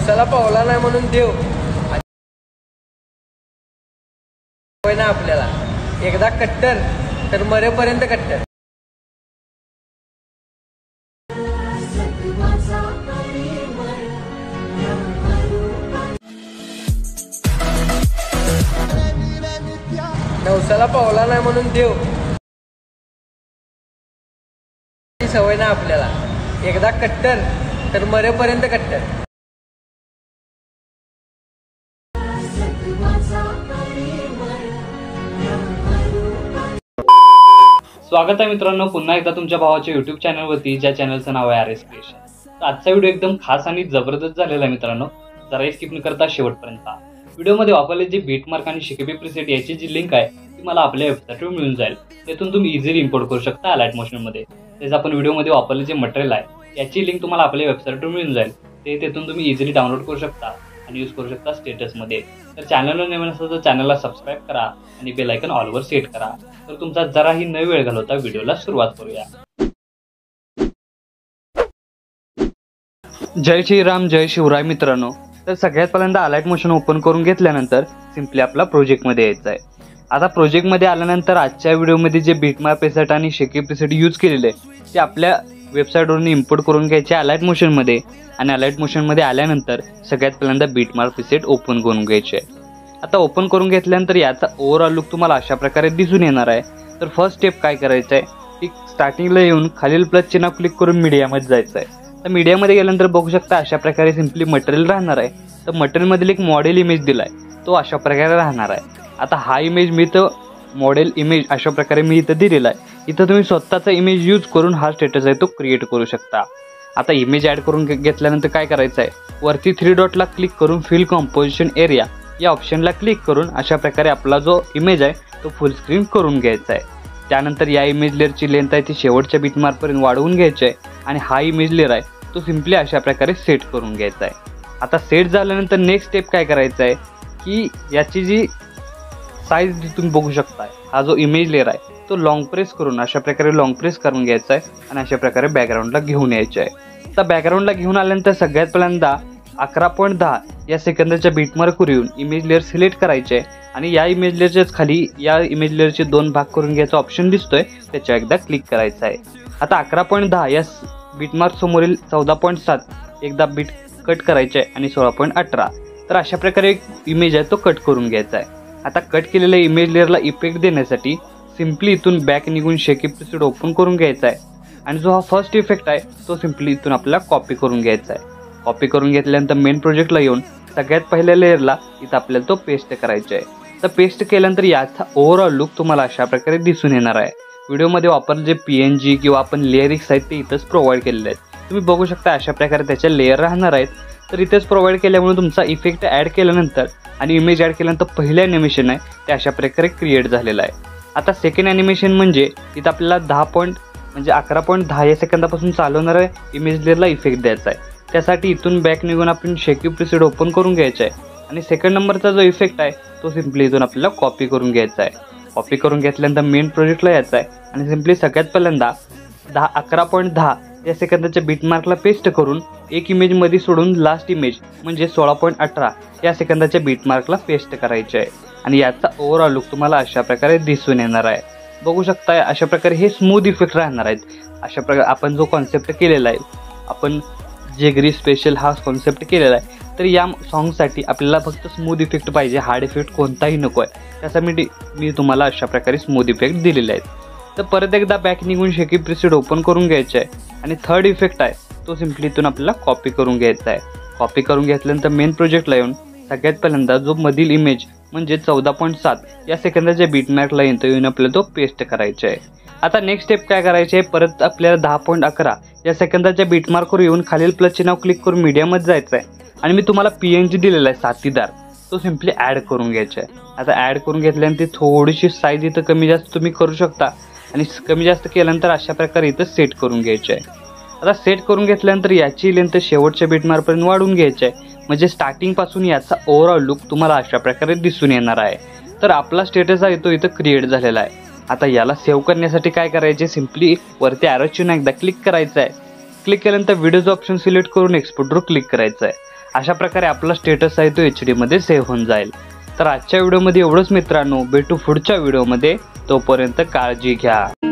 नवसाला पावला नाही म्हणून देव ना आपल्याला एकदा कट्टर तर मरेपर्यंत कट्टर. नवसाला पावला नाही म्हणून देव सवय ना आपल्याला एकदा कट्टर तर मरेपर्यंत कट्टर. स्वागत आहे मित्रांनो पुन्हा एकदा तुमच्या भावाच्या YouTube चॅनलवरती, ज्या चॅनलचं नाव आहे RS क्रिएशन. तर आजचा व्हिडिओ एकदम खास आणि जबरदस्त झालेला आहे मित्रांनो. जरा स्किप न करता शेवटपर्यंत व्हिडिओमध्ये वापरले जे बीटमार्क आणि शिकेबी प्रीसेट याची जी लिंक आहे ती मला आपल्या वेबसाईटवर मिळून जाईल. त्यातून तुम्ही इझिली इम्पोर्ट करू शकता अलाइट मोशनमध्ये. तेच आपण व्हिडिओमध्ये वापरले जे मटेरियल आहे याची लिंक तुम्हाला आपल्या वेबसाईटवर मिळून जाईल. तेथून तुम्ही इझिली डाउनलोड करू शकता आणि यूज करू शकता स्टेटसमध्ये. तर चॅनलवर नवीन असेल तर चॅनलला सबस्क्राईब करा आणि बेल आयकॉन ऑलवर सेट करा. तर तुमचा जराही न वेळ घालवता व्हिडिओला सुरुवात करूया. जय श्रीराम जय शिवराय मित्रांनो. तर सगळ्यात पहिल्यांदा अलाइट मोशन ओपन करून घेतल्यानंतर सिम्पली आपला प्रोजेक्टमध्ये यायचं आहे. आता प्रोजेक्टमध्ये आल्यानंतर आजच्या व्हिडिओमध्ये जे बीटमार्क प्रीसेट आणि शेकी प्रीसेट यूज केलेले आहे ते आपल्या वेबसाईटवरून इम्पोर्ट करून घ्यायचे अलाइट मोशनमध्ये. आणि अलाइट मोशनमध्ये आल्यानंतर सगळ्यात पहिल्यांदा बीटमार्क प्रीसेट ओपन करून घ्यायचे. आता ओपन करून घेतल्यानंतर याचा ओव्हरऑल लुक तुम्हाला अशा प्रकारे दिसून येणार आहे. तर फर्स्ट स्टेप काय करायचं आहे की स्टार्टिंगला येऊन खालील प्लस चिन्ह क्लिक करून मीडियामध्ये जायचं आहे. तर मीडियामध्ये गेल्यानंतर बघू शकता अशा प्रकारे सिम्पली मटेरियल राहणार आहे. तर मटेरियलमधील एक मॉडेल इमेज दिला आहे तो अशा प्रकारे राहणार आहे. आता हा इमेज मी तर मॉडेल इमेज अशा प्रकारे मी इथं दिलेला आहे. इथं तुम्ही स्वतःचा इमेज यूज करून हा स्टेटस आहे तो क्रिएट करू शकता. आता इमेज ॲड करून घेतल्यानंतर काय करायचं आहे वरती 3 डॉटला क्लिक करून फिल कंपोजिशन एरिया या ऑप्शनला क्लिक करून अशा प्रकारे आपला जो इमेज आहे तो फुल स्क्रीन करून घ्यायचा आहे. त्यानंतर या इमेज लेअरची लेंथ आहे ती शेवटच्या बीटमार्कपर्यंत वाढवून घ्यायची आहे आणि हा इमेज लेअर आहे तो सिम्पली अशा प्रकारे सेट करून घ्यायचा आहे. आता सेट झाल्यानंतर नेक्स्ट स्टेप काय करायचं आहे की याची जी साईज तुम्ही बघू शकता हा जो इमेज लेअर आहे तो लॉंग प्रेस करून अशा प्रकारे लॉंग प्रेस करून घ्यायचा आहे आणि अशा प्रकारे बॅकग्राऊंडला घेऊन यायचं आहे. तर बॅकग्राऊंडला घेऊन आल्यानंतर सगळ्यात पहिल्यांदा 11.10 या सेकंदाच्या बीटमार्कवर येऊन इमेज लेअर सिलेक्ट करायचे आणि या इमेज लेअरच्याच खाली या इमेज लेअरचे 2 भाग करून घ्यायचा ऑप्शन दिसतोय त्याच्यावर एकदा क्लिक करायचं आहे. आता 11.10 या बीटमार्क समोरील 14.7 एकदा बीट कट करायचे आहे आणि 16.18 तर अशा प्रकारे एक इमेज आहे तो कट करून घ्यायचा आहे. आता कट केलेल्या इमेज लेअरला इफेक्ट देण्यासाठी सिम्पली इथून बॅक निघून शेकी प्रीसेट ओपन करून घ्यायचा आहे आणि जो हा फर्स्ट इफेक्ट आहे तो सिम्पली इथून आपल्याला कॉपी करून घ्यायचा आहे. कॉपी करून घेतल्यानंतर मेन प्रोजेक्टला येऊन सगळ्यात पहिल्या लेअरला इथं आपल्याला तो पेस्ट करायचा आहे. तर पेस्ट केल्यानंतर याचा ओव्हरऑल लुक तुम्हाला अशा प्रकारे दिसून येणार आहे. व्हिडिओमध्ये वापरले जे PNG किंवा आपण लेअरिक्स आहेत ते इथंच प्रोव्हाइड केलेले आहेत. तुम्ही बघू शकता अशा प्रकारे त्याच्या लेअर राहणार आहेत. तर इथेच प्रोव्हाइड केल्यामुळे तुमचा इफेक्ट ॲड केल्यानंतर आणि इमेज ॲड केल्यानंतर पहिलं ॲनिमेशन आहे ते अशा प्रकारे क्रिएट झालेलं आहे. आता सेकंड ॲनिमेशन म्हणजे इथं आपल्याला 11.10 या सेकंदापासून चालवणाऱ्या इमेज लेअरला इफेक्ट द्यायचा आहे. त्यासाठी इथून बॅक निघून आपण शेकी प्रीसेट ओपन करून घ्यायचं आहे आणि सेकंड नंबरचा जो इफेक्ट आहे तो सिम्पली इथून आपल्याला कॉपी करून घ्यायचा आहे. कॉपी करून घेतल्यानंतर मेन प्रोजेक्टला यायचं आहे आणि सिम्पली सगळ्यात पहिल्यांदा 11.10 या सेकंदाच्या बीटमार्कला पेस्ट करून एक इमेजमध्ये सोडून लास्ट इमेज म्हणजे 16.18 या सेकंदाच्या बीटमार्कला पेस्ट करायचे आहे आणि याचा ओव्हरऑल लुक तुम्हाला अशा प्रकारे दिसून येणार आहे. बघू शकता अशा प्रकारे हे स्मूथ इफेक्ट राहणार आहेत. अशा प्रकारे आपण जो कॉन्सेप्ट केलेला आहे आपण जेगरी स्पेशल हा कॉन्सेप्ट केलेला आहे. तर या सॉन्गसाठी आपल्याला फक्त स्मूथ इफेक्ट पाहिजे, हार्ड इफेक्ट कोणताही नको आहे. त्यासाठी मी तुम्हाला अशा प्रकारे स्मूथ इफेक्ट दिलेले आहेत. तर परत एकदा बॅक निघून शेकी प्रीसेट ओपन करून घ्यायचे आहे आणि थर्ड इफेक्ट आहे तो सिम्पली इथून आपल्याला कॉपी करून घ्यायचा आहे. कॉपी करून घेतल्यानंतर मेन प्रोजेक्टला येऊन सगळ्यात पहिल्यांदा जो मधील इमेज म्हणजे 14.7 या सेकंदाच्या बीटमार्कला येऊन आपल्याला तो पेस्ट करायचा आहे. आता नेक्स्ट स्टेप काय करायचे आहे परत आपल्याला 10.11 या सेकंदाच्या बीटमार्कवर येऊन खालील प्लस चिन्ह क्लिक करून मीडियामध्ये जायचं आहे आणि मी तुम्हाला PNG दिलेला आहे साथीदार तो सिम्पली ॲड करून घ्यायचा आहे. आता ॲड करून घेतल्यानंतर थोडीशी साईज इथं कमी जास्त तुम्ही करू शकता आणि कमी जास्त केल्यानंतर अशा प्रकारे इथं सेट करून घ्यायचे आहे. आता सेट करून घेतल्यानंतर याची लेंथ शेवटच्या बीटमार्कपर्यंत वाढवून घ्यायची आहे म्हणजे स्टार्टिंगपासून याचा ओव्हरऑल लुक तुम्हाला अशा प्रकारे दिसून येणार आहे. तर आपला स्टेटस आहे तो इथं क्रिएट झालेला आहे. आता याला सेव्ह करण्यासाठी काय करायचे सिम्पली वरती ॲरो चिन्ह एकदा क्लिक करायचं आहे. क्लिक केल्यानंतर व्हिडिओचं ऑप्शन सिलेक्ट करून एक्सपोर्टवर क्लिक करायचं आहे. अशा प्रकारे आपला स्टेटस आहे तो HD मध्ये सेव्ह होऊन जाईल. तर आजच्या व्हिडिओमध्ये एवढंच मित्रांनो, भेटू पुढच्या व्हिडिओमध्ये. तोपर्यंत काळजी घ्या.